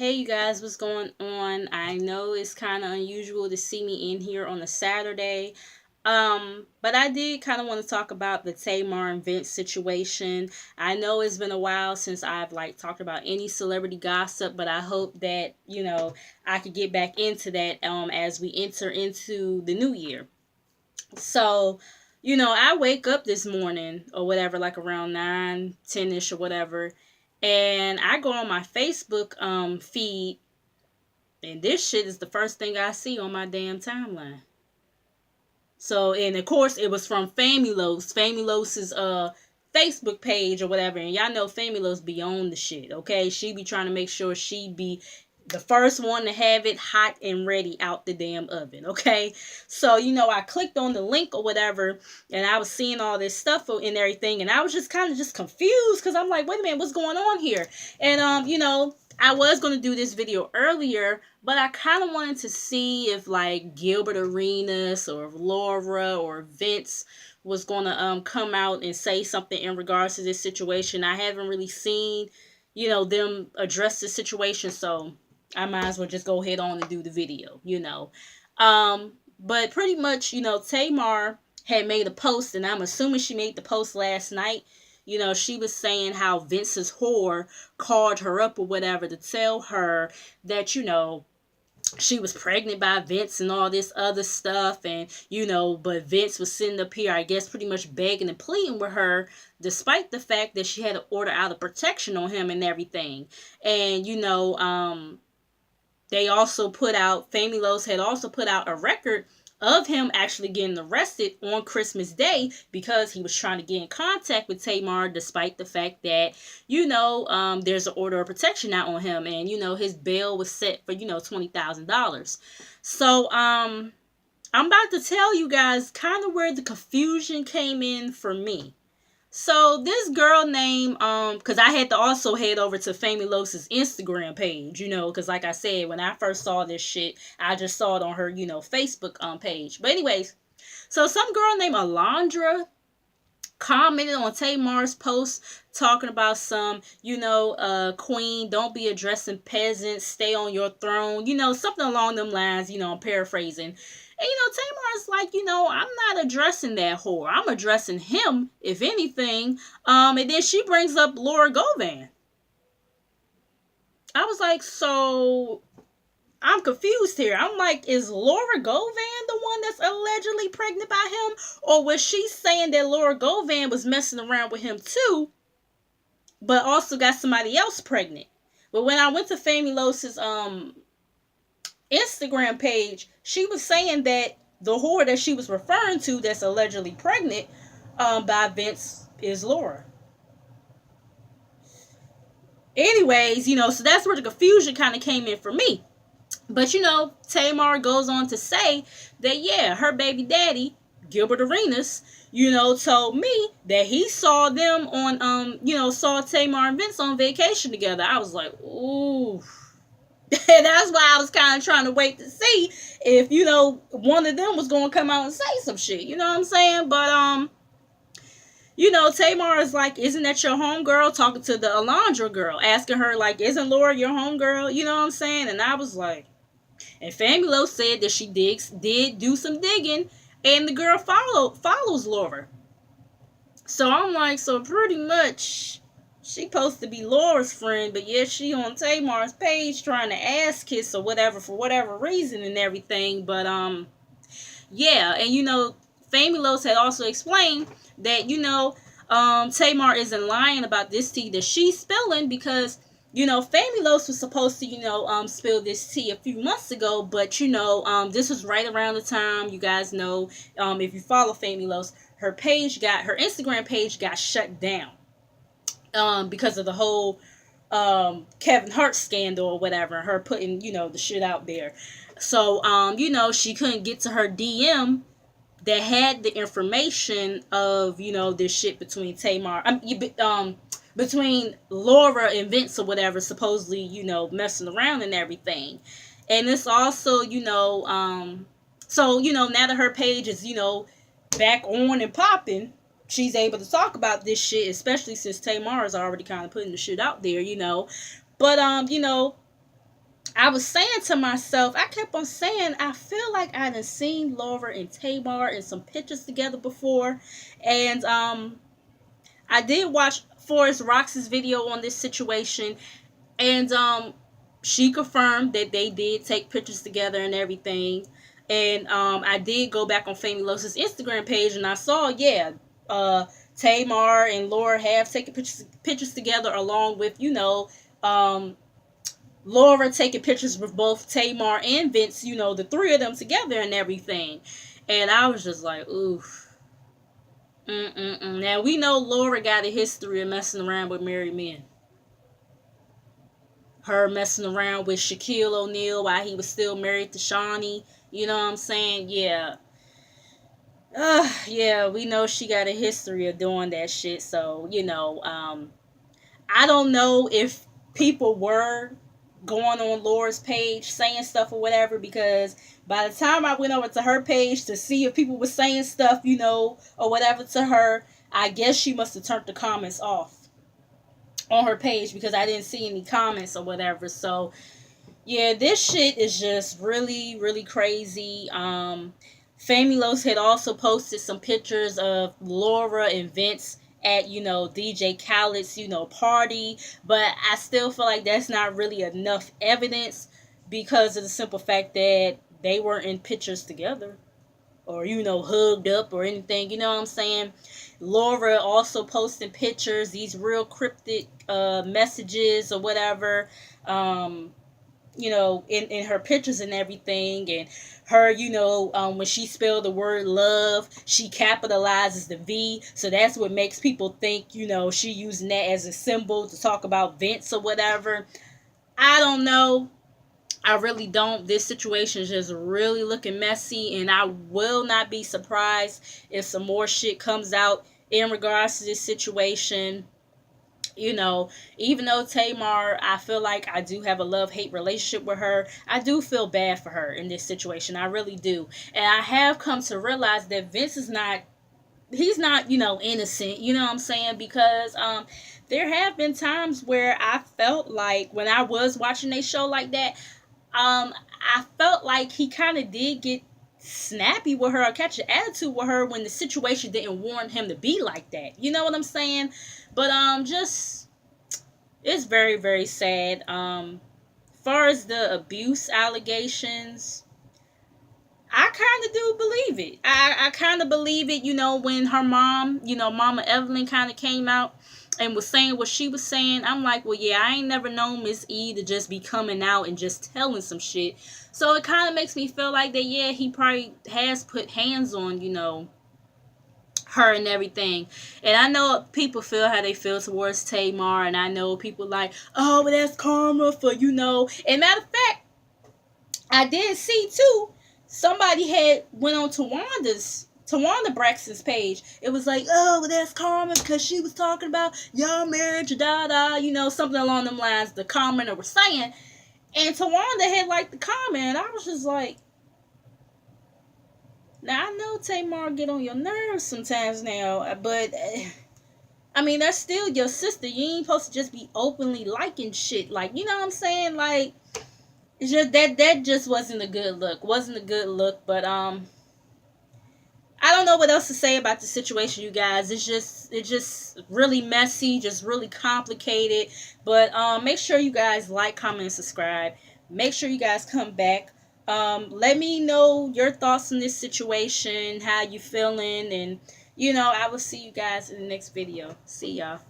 Hey you guys, what's going on? I know it's kind of unusual to see me in here on a Saturday. But I did kind of want to talk about the Tamar and Vince situation. I know it's been a while since I've talked about any celebrity gossip, but I hope that, I could get back into that as we enter into the new year. So, I wake up this morning or whatever, like around 9, 10 ish or whatever, and I go on my Facebook feed, and this shit is the first thing I see on my damn timeline. So, and of course, it was from Famulos's Facebook page or whatever. And y'all know Famulos be on the shit, okay? She be trying to make sure she be the first one to have it hot and ready out the damn oven, okay? So, I clicked on the link or whatever, and I was seeing all this stuff and everything, and I was just kind of just confused because I'm like, wait a minute, what's going on here? And I was going to do this video earlier, but I kind of wanted to see if Gilbert Arenas or Laura or Vince was going to come out and say something in regards to this situation. I haven't really seen, them address the situation, so I might as well just go ahead on and do the video. But pretty much, Tamar had made a post, and I'm assuming she made the post last night. She was saying how Vince's whore called her up or whatever to tell her that, she was pregnant by Vince and all this other stuff. And, but Vince was sitting up here, I guess, pretty much begging and pleading with her, despite the fact that she had to order out of protection on him and everything. And, they also put out, Famulos had also put out a record of him actually getting arrested on Christmas Day because he was trying to get in contact with Tamar, despite the fact that, there's an order of protection out on him, and, his bail was set for, $20,000. So, I'm about to tell you guys kind of where the confusion came in for me. So this girl named because I had to also head over to Famulos's Instagram page, because like I said, when I first saw this shit, I just saw it on her, Facebook page. But anyways, so some girl named Alondra commented on Tamar's post talking about some, queen, don't be addressing peasants, stay on your throne, something along them lines, I'm paraphrasing. And, Tamar's like, I'm not addressing that whore. I'm addressing him, if anything. And then she brings up Laura Govan. I was like, so I'm confused here. I'm like, is Laura Govan the one that's allegedly pregnant by him? Or was she saying that Laura Govan was messing around with him too, but also got somebody else pregnant? But when I went to Famulos's Instagram page, she was saying that the whore that she was referring to that's allegedly pregnant by Vince is Laura. Anyways, so that's where the confusion kind of came in for me. But, Tamar goes on to say that, yeah, her baby daddy, Gilbert Arenas, told me that he saw them on, saw Tamar and Vince on vacation together. I was like, ooh. And that's why I was kind of trying to wait to see if, one of them was going to come out and say some shit. You know what I'm saying? But, Tamar is like, isn't that your homegirl? Talking to the Alondra girl, asking her, like, isn't Laura your homegirl? You know what I'm saying? And I was like, and Famulo said that she did do some digging, and the girl follows Laura. So I'm like, so pretty much she supposed to be Laura's friend, but yet she on Tamar's page trying to ass kiss or whatever for whatever reason and everything. But yeah, and Famulos had also explained that Tamar isn't lying about this tea that she's spilling because Famulos was supposed to spill this tea a few months ago, but this was right around the time, you guys know, if you follow Famulos, her Instagram page got shut down because of the whole Kevin Hart scandal or whatever, her putting the shit out there. So she couldn't get to her DM that had the information of this shit between Tamar, between Laura and Vince or whatever, supposedly messing around and everything. And it's also so now that her page is back on and popping, she's able to talk about this shit, especially since Tamar is already kind of putting the shit out there, But I was saying to myself, I kept on saying, I feel like I done seen Laura and Tamar in some pictures together before. And I did watch Forrest Rox's video on this situation, and she confirmed that they did take pictures together and everything. And I did go back on Famoulous's Instagram page, and I saw, yeah, uh, Tamar and Laura have taken pictures together, along with, Laura taking pictures with both Tamar and Vince, the three of them together and everything. And I was just like, oof. Mm-mm-mm. Now, we know Laura got a history of messing around with married men. Her messing around with Shaquille O'Neal while he was still married to Shawnee. You know what I'm saying? Yeah. Yeah, we know she got a history of doing that shit. So, I don't know if people were going on Laura's page saying stuff or whatever, because by the time I went over to her page to see if people were saying stuff, or whatever to her, I guess she must have turned the comments off on her page, because I didn't see any comments or whatever. So yeah, this shit is just really, really crazy. Famulous had also posted some pictures of Laura and Vince at, DJ Khaled's, party, but I still feel like that's not really enough evidence, because of the simple fact that they weren't in pictures together, or, hugged up or anything. You know what I'm saying? Laura also posting pictures, these real cryptic messages or whatever. In her pictures and everything, and her, when she spelled the word love, she capitalizes the V, so that's what makes people think, she using that as a symbol to talk about Vince or whatever. I don't know. I really don't. This situation is just really looking messy, and I will not be surprised if some more shit comes out in regards to this situation. Even though Tamar, I feel like I do have a love-hate relationship with her, I do feel bad for her in this situation. I really do. And I have come to realize that Vince is not, he's not, innocent, you know what I'm saying? Because there have been times where I felt like when I was watching a show like that, I felt like he kind of did get snappy with her or catch an attitude with her when the situation didn't warrant him to be like that. You know what I'm saying? But just, it's very, very sad. Far as the abuse allegations, I kind of do believe it. I kind of believe it, when her mom, Mama Evelyn kind of came out and was saying what she was saying. I'm like, well, yeah, I ain't never known Miss E to just be coming out and just telling some shit. So it kind of makes me feel like that, yeah, he probably has put hands on, her and everything. And I know people feel how they feel towards Tamar, and I know people like, oh, but that's karma for, And matter of fact, I did see too, somebody had went on Tawanda Braxton's page. It was like, oh, well, that's karma because she was talking about y'all marriage, something along them lines, the commenter was saying. And Tawanda had liked the comment, and I was just like, now I know Tamar get on your nerves sometimes now, but I mean, that's still your sister. You ain't supposed to just be openly liking shit. Like, you know what I'm saying? Like, it's just that just wasn't a good look. Wasn't a good look. But I don't know what else to say about the situation, you guys. It's just really messy, just really complicated. But make sure you guys like, comment, and subscribe. Make sure you guys come back. Let me know your thoughts on this situation, how you feeling, and I will see you guys in the next video. See y'all.